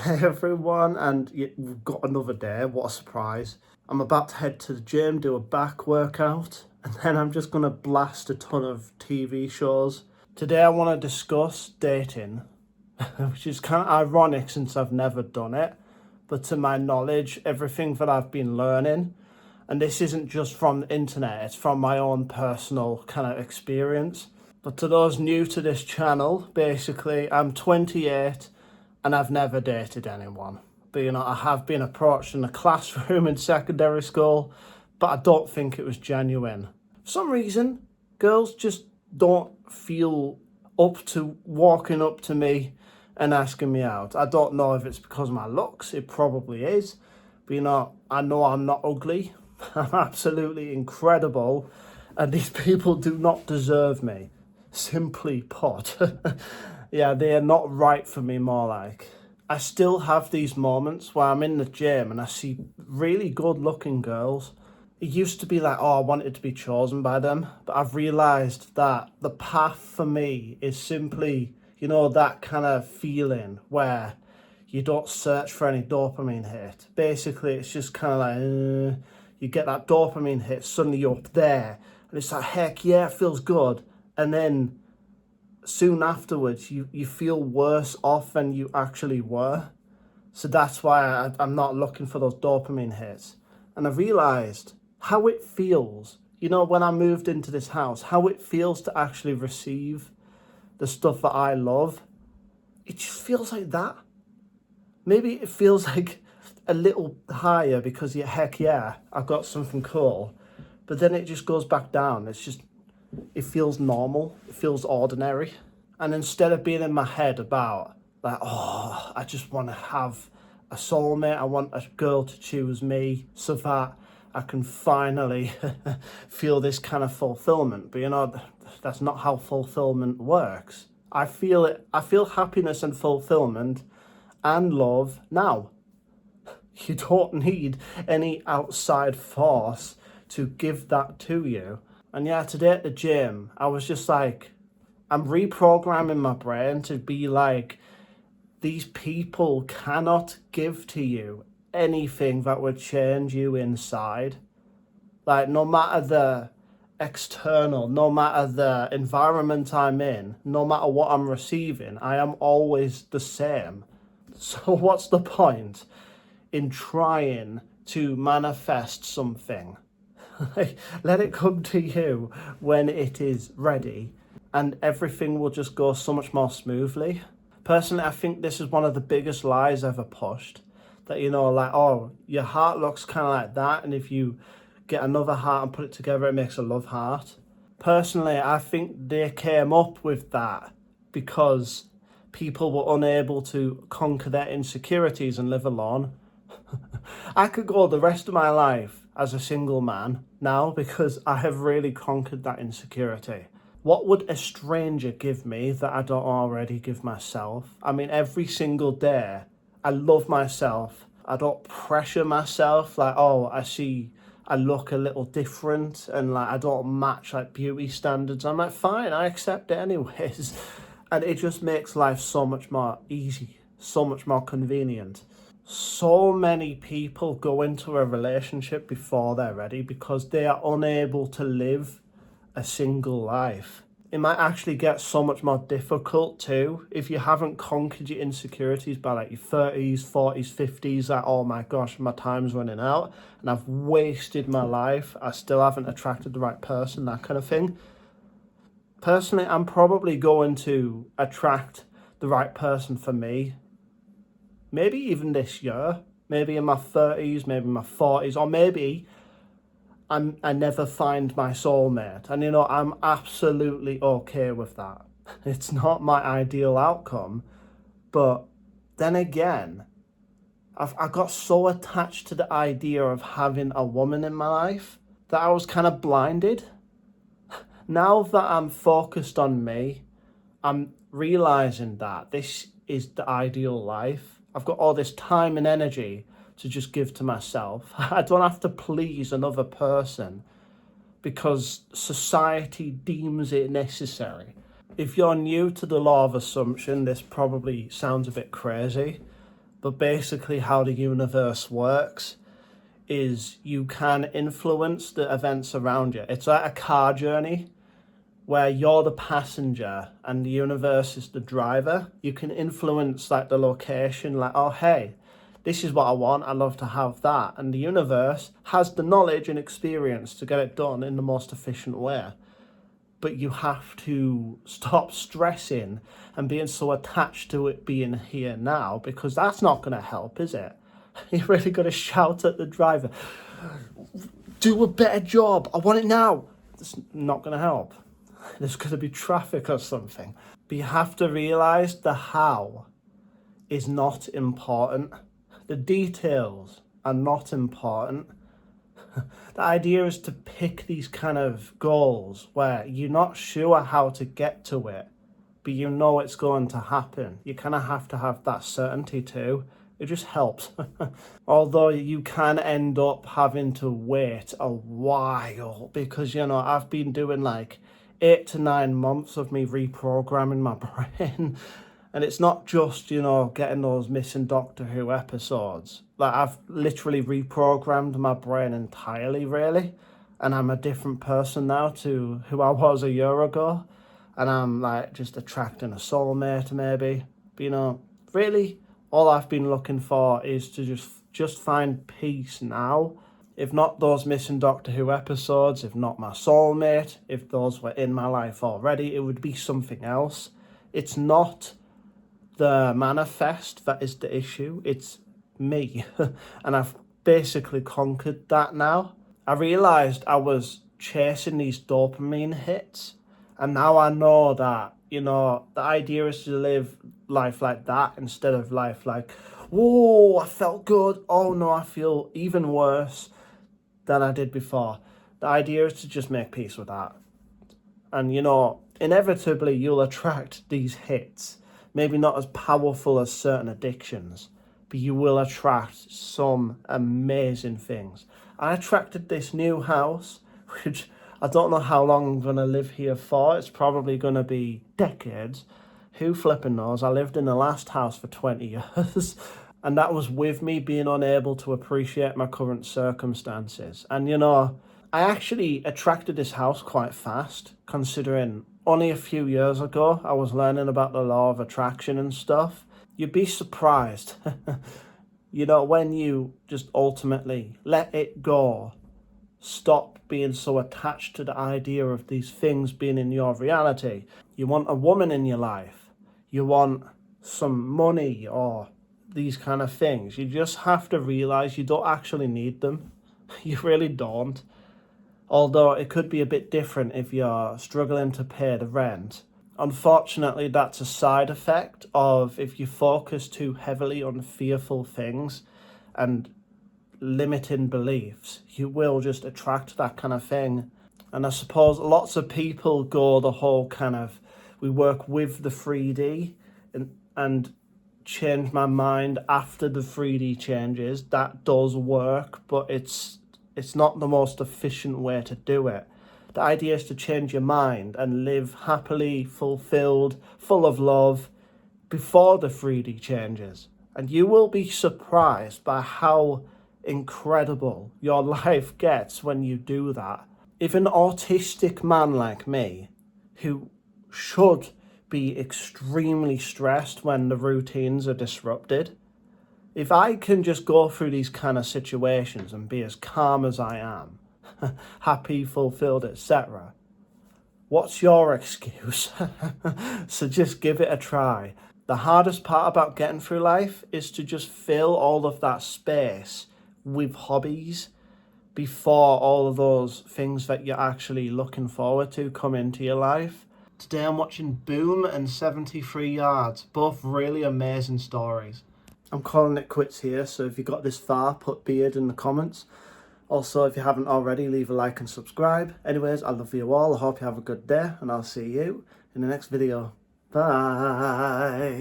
Hey everyone, and we've got another day. What a surprise. I'm about to head to the gym, do a back workout, and then I'm just going to blast a ton of TV shows. Today I want to discuss dating, which is kind of ironic since I've never done it, but to my knowledge, everything that I've been learning, and this isn't just from the internet, it's from my own personal kind of experience. But to those new to this channel, basically, I'm 28 and I've never dated anyone. But I have been approached in a classroom in secondary school, but I don't think it was genuine. For some reason, girls just don't feel up to walking up to me and asking me out. I don't know if it's because of my looks, it probably is. But I know I'm not ugly. I'm absolutely incredible, and these people do not deserve me. Simply put. Yeah, they are not right for me, more like. I still have these moments where I'm in the gym and I see really good looking girls. It used to be like, oh, I wanted to be chosen by them, but I've realised that the path for me is simply, that kind of feeling where you don't search for any dopamine hit. Basically, it's just kind of like, you get that dopamine hit, suddenly you're up there, and it's like, heck yeah, it feels good. And then soon afterwards, you feel worse off than you actually were. So that's why I'm not looking for those dopamine hits. And I realised how it feels, when I moved into this house, how it feels to actually receive the stuff that I love. It just feels like that. Maybe it feels like a little higher because, yeah, heck yeah, I got something cool. But then it just goes back down. It feels normal, it feels ordinary. And instead of being in my head about like, oh, I just want to have a soulmate, I want a girl to choose me so that I can finally feel this kind of fulfillment. But that's not how fulfillment works. I feel happiness and fulfillment and love now. You don't need any outside force to give that to you. And yeah, today at the gym, I was just like, I'm reprogramming my brain to be like, these people cannot give to you anything that would change you inside. Like, no matter the external, no matter the environment I'm in, no matter what I'm receiving, I am always the same. So what's the point in trying to manifest something? Let it come to you when it is ready, and everything will just go so much more smoothly. Personally, I think this is one of the biggest lies ever pushed. That, like, oh, your heart looks kind of like that, and if you get another heart and put it together, it makes a love heart. Personally, I think they came up with that because people were unable to conquer their insecurities and live alone. I could go the rest of my life as a single man now because I have really conquered that insecurity. What would a stranger give me that I don't already give myself? I mean, every single day, I love myself. I don't pressure myself like, oh, I look a little different and like I don't match like beauty standards. I'm like, fine, I accept it anyways. And it just makes life so much more easy, so much more convenient. So many people go into a relationship before they're ready because they are unable to live a single life. It might actually get so much more difficult too if you haven't conquered your insecurities by like your 30s, 40s, 50s. Like, oh my gosh, my time's running out and I've wasted my life. I still haven't attracted the right person, that kind of thing. Personally, I'm probably going to attract the right person for me. Maybe even this year, maybe in my 30s, maybe in my 40s, or maybe I never find my soulmate. And I'm absolutely okay with that. It's not my ideal outcome. But then again, I got so attached to the idea of having a woman in my life that I was kind of blinded. Now that I'm focused on me, I'm realizing that this is the ideal life. I've got all this time and energy to just give to myself. I don't have to please another person because society deems it necessary. If you're new to the law of assumption, this probably sounds a bit crazy, But basically how the universe works is you can influence the events around you. It's like a car journey where you're the passenger and the universe is the driver. You can influence like the location, like, oh, hey, this is what I want. I'd love to have that. And the universe has the knowledge and experience to get it done in the most efficient way. But you have to stop stressing and being so attached to it being here now, because that's not going to help, is it? You're really going to shout at the driver, do a better job, I want it now. It's not going to help. There's going to be traffic or something. But you have to realise the how is not important. The details are not important. The idea is to pick these kind of goals where you're not sure how to get to it, but you know it's going to happen. You kind of have to have that certainty too. It just helps. Although you can end up having to wait a while because, you know, I've been doing like 8 to 9 months of me reprogramming my brain. And it's not just, you know, getting those missing Doctor Who episodes. Like, I've literally reprogrammed my brain entirely, really. And I'm a different person now to who I was a year ago. And I'm, like, just attracting a soulmate, maybe. But, you know, really, all I've been looking for is to just find peace now. If not those missing Doctor Who episodes, if not my soulmate, if those were in my life already, it would be something else. It's not the manifest that is the issue, it's me. And I've basically conquered that now. I realised I was chasing these dopamine hits, and now I know that, you know, the idea is to live life like that instead of life like, whoa, I felt good, oh no, I feel even worse than I did before. The idea is to just make peace with that. And, you know, inevitably you'll attract these hits. Maybe not as powerful as certain addictions, but you will attract some amazing things. I attracted this new house, which I don't know how long I'm going to live here for. It's probably going to be decades. Who flipping knows? I lived in the last house for 20 years. And that was with me being unable to appreciate my current circumstances. And, you know, I actually attracted this house quite fast, considering only a few years ago I was learning about the law of attraction and stuff. You'd be surprised, you know, when you just ultimately let it go, stop being so attached to the idea of these things being in your reality. You want a woman in your life, you want some money or these kind of things. You just have to realise you don't actually need them. You really don't. Although it could be a bit different if you're struggling to pay the rent. Unfortunately, that's a side effect of if you focus too heavily on fearful things and limiting beliefs, you will just attract that kind of thing. And I suppose lots of people go the whole kind of, we work with the 3D and change my mind after the 3D changes. That does work, but it's not the most efficient way to do it. The idea is to change your mind and live happily, fulfilled, full of love before the 3D changes. And you will be surprised by how incredible your life gets when you do that. If an autistic man like me, who should be extremely stressed when the routines are disrupted, if I can just go through these kind of situations and be as calm as I am, happy, fulfilled, etc., what's your excuse? So just give it a try. The hardest part about getting through life is to just fill all of that space with hobbies before all of those things that you're actually looking forward to come into your life. Today I'm watching Boom and 73 Yards, both really amazing stories. I'm calling it quits here, so if you got this far, put beard in the comments. Also, if you haven't already, leave a like and subscribe. Anyways, I love you all. I hope you have a good day, and I'll see you in the next video. Bye.